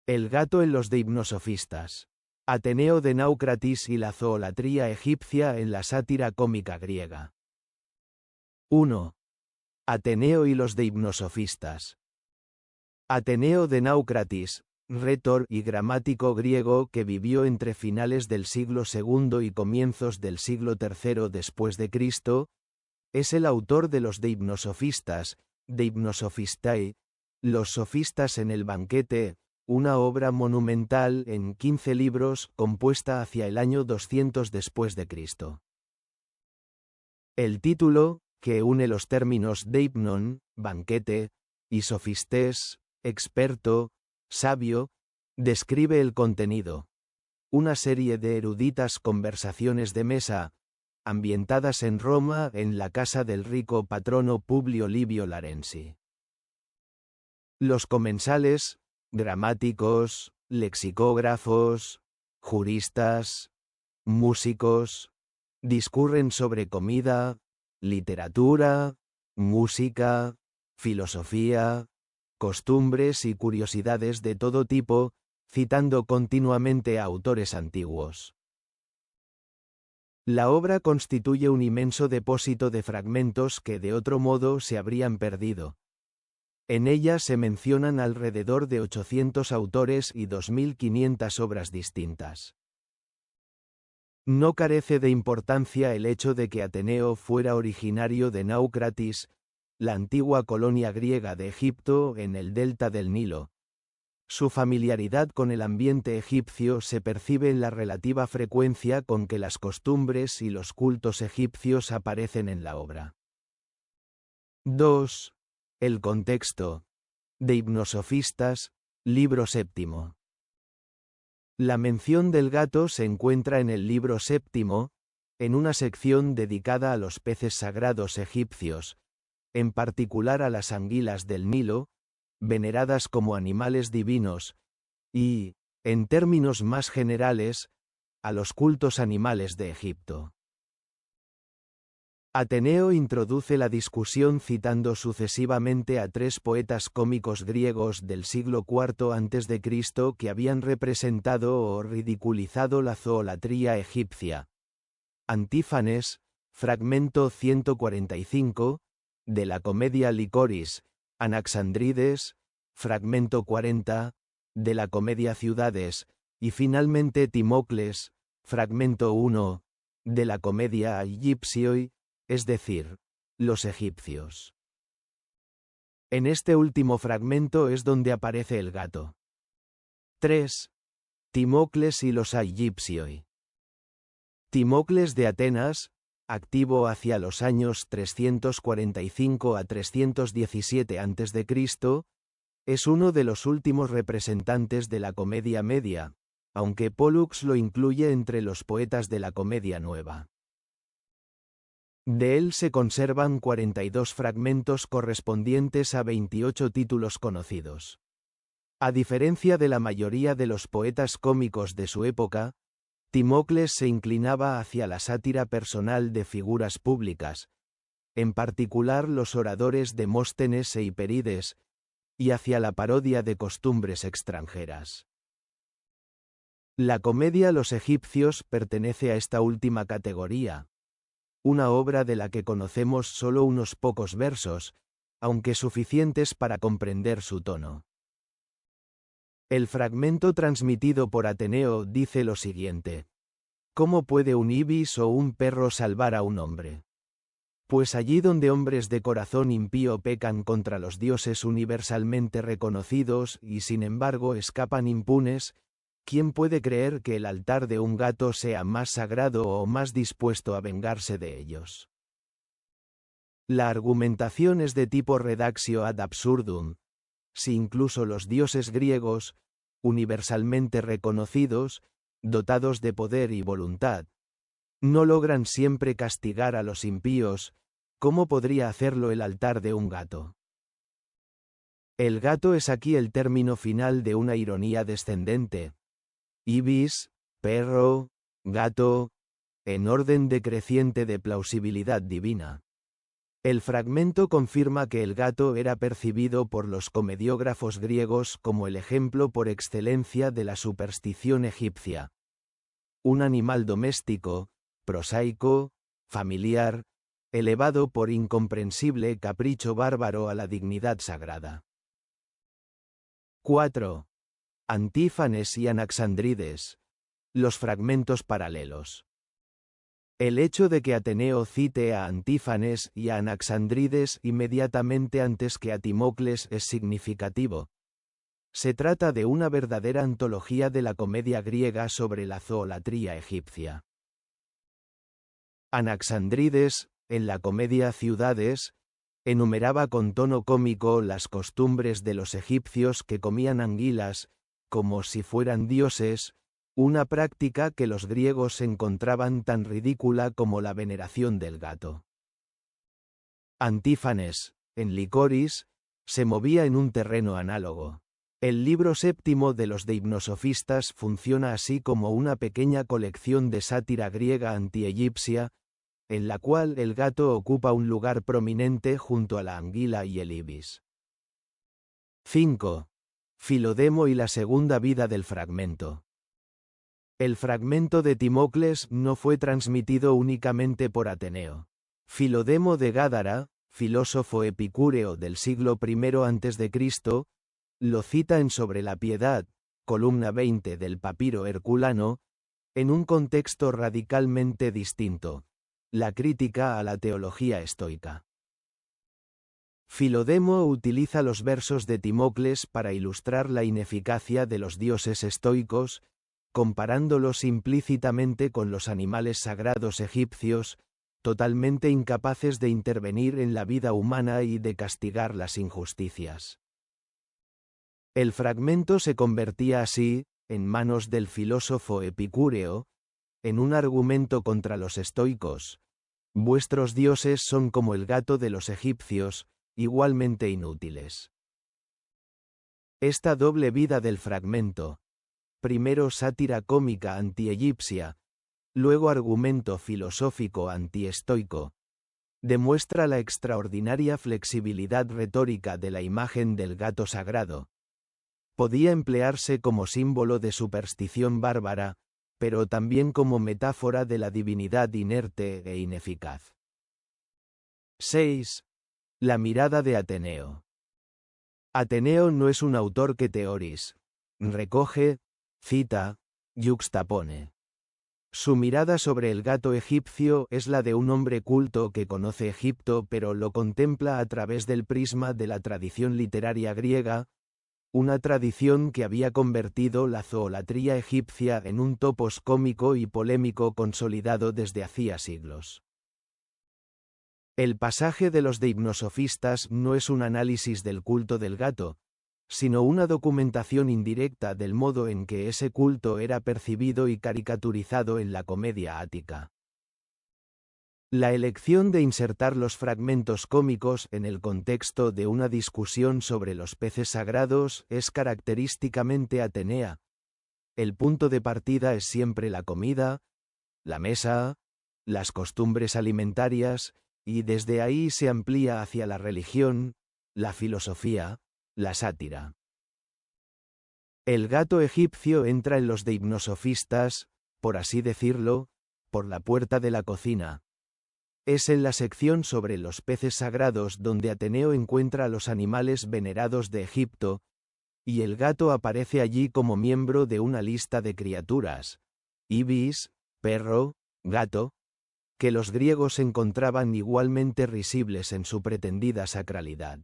El gato en los deipnosofistas. Ateneo de Náucratis y la zoolatría egipcia en la sátira cómica griega. 1. Ateneo y los deipnosofistas. Ateneo de Náucratis, rétor y gramático griego que vivió entre finales del siglo II y comienzos del siglo III después de Cristo, es el autor de los deipnosofistas, Deipnosophistae, los sofistas en el banquete, una obra monumental en 15 libros compuesta hacia el año 200 después de Cristo. El título, que une los términos deipnon, banquete, y sofistes, experto, sabio, describe el contenido. Una serie de eruditas conversaciones de mesa, ambientadas en Roma en la casa del rico patrono Publio Livio Larensi. Los comensales, gramáticos, lexicógrafos, juristas, músicos, discurren sobre comida, literatura, música, filosofía, costumbres y curiosidades de todo tipo, citando continuamente a autores antiguos. La obra constituye un inmenso depósito de fragmentos que de otro modo se habrían perdido. En ella se mencionan alrededor de 800 autores y 2500 obras distintas. No carece de importancia el hecho de que Ateneo fuera originario de Náucratis, la antigua colonia griega de Egipto en el delta del Nilo. Su familiaridad con el ambiente egipcio se percibe en la relativa frecuencia con que las costumbres y los cultos egipcios aparecen en la obra. 2. El contexto. Deipnosofistas, libro séptimo. La mención del gato se encuentra en el libro séptimo, en una sección dedicada a los peces sagrados egipcios, en particular a las anguilas del Nilo, veneradas como animales divinos, y, en términos más generales, a los cultos animales de Egipto. Ateneo introduce la discusión citando sucesivamente a 3 poetas cómicos griegos del siglo IV a.C. que habían representado o ridiculizado la zoolatría egipcia. Antífanes, fragmento 145, de la comedia Licoris; Anaxandrides, fragmento 40, de la comedia Ciudades; y finalmente Timocles, fragmento 1, de la comedia Aegyptioi, es decir, los egipcios. En este último fragmento es donde aparece el gato. 3. Timocles y los Aegyptioi. Timocles de Atenas, activo hacia los años 345 a 317 a.C., es uno de los últimos representantes de la comedia media, aunque Pollux lo incluye entre los poetas de la comedia nueva. De él se conservan 42 fragmentos correspondientes a 28 títulos conocidos. A diferencia de la mayoría de los poetas cómicos de su época, Timocles se inclinaba hacia la sátira personal de figuras públicas, en particular los oradores Demóstenes e Hiperides, y hacia la parodia de costumbres extranjeras. La comedia Los egipcios pertenece a esta última categoría, una obra de la que conocemos solo unos pocos versos, aunque suficientes para comprender su tono. El fragmento transmitido por Ateneo dice lo siguiente: ¿Cómo puede un ibis o un perro salvar a un hombre? Pues allí donde hombres de corazón impío pecan contra los dioses universalmente reconocidos y sin embargo escapan impunes, ¿quién puede creer que el altar de un gato sea más sagrado o más dispuesto a vengarse de ellos? La argumentación es de tipo reductio ad absurdum. Si incluso los dioses griegos, universalmente reconocidos, dotados de poder y voluntad, no logran siempre castigar a los impíos, ¿cómo podría hacerlo el altar de un gato? El gato es aquí el término final de una ironía descendente. Ibis, perro, gato, en orden decreciente de plausibilidad divina. El fragmento confirma que el gato era percibido por los comediógrafos griegos como el ejemplo por excelencia de la superstición egipcia. Un animal doméstico, prosaico, familiar, elevado por incomprensible capricho bárbaro a la dignidad sagrada. 4. Antífanes y Anaxandrides. Los fragmentos paralelos. El hecho de que Ateneo cite a Antífanes y a Anaxandrides inmediatamente antes que a Timocles es significativo. Se trata de una verdadera antología de la comedia griega sobre la zoolatría egipcia. Anaxandrides, en la comedia Ciudades, enumeraba con tono cómico las costumbres de los egipcios que comían anguilas, como si fueran dioses, una práctica que los griegos encontraban tan ridícula como la veneración del gato. Antífanes, en Licoris, se movía en un terreno análogo. El libro séptimo de los deipnosofistas funciona así como una pequeña colección de sátira griega antiegipcia, en la cual el gato ocupa un lugar prominente junto a la anguila y el ibis. 5. Filodemo y la segunda vida del fragmento. El fragmento de Timocles no fue transmitido únicamente por Ateneo. Filodemo de Gádara, filósofo epicúreo del siglo I a.C., lo cita en Sobre la Piedad, columna 20 del papiro herculano, en un contexto radicalmente distinto: la crítica a la teología estoica. Filodemo utiliza los versos de Timocles para ilustrar la ineficacia de los dioses estoicos, comparándolos implícitamente con los animales sagrados egipcios, totalmente incapaces de intervenir en la vida humana y de castigar las injusticias. El fragmento se convertía así, en manos del filósofo epicúreo, en un argumento contra los estoicos: vuestros dioses son como el gato de los egipcios, igualmente inútiles. Esta doble vida del fragmento, primero sátira cómica antiegipcia, luego argumento filosófico antiestoico, demuestra la extraordinaria flexibilidad retórica de la imagen del gato sagrado. Podía emplearse como símbolo de superstición bárbara, pero también como metáfora de la divinidad inerte e ineficaz. 6. La mirada de Ateneo. Ateneo no es un autor que teoris, recoge, cita, yuxtapone. Su mirada sobre el gato egipcio es la de un hombre culto que conoce Egipto pero lo contempla a través del prisma de la tradición literaria griega, una tradición que había convertido la zoolatría egipcia en un topos cómico y polémico consolidado desde hacía siglos. El pasaje de los deipnosofistas no es un análisis del culto del gato, sino una documentación indirecta del modo en que ese culto era percibido y caricaturizado en la comedia ática. La elección de insertar los fragmentos cómicos en el contexto de una discusión sobre los peces sagrados es característicamente atenea. El punto de partida es siempre la comida, la mesa, las costumbres alimentarias, y desde ahí se amplía hacia la religión, la filosofía, la sátira. El gato egipcio entra en los deipnosofistas, por así decirlo, por la puerta de la cocina. Es en la sección sobre los peces sagrados donde Ateneo encuentra a los animales venerados de Egipto, y el gato aparece allí como miembro de una lista de criaturas, ibis, perro, gato, que los griegos encontraban igualmente risibles en su pretendida sacralidad.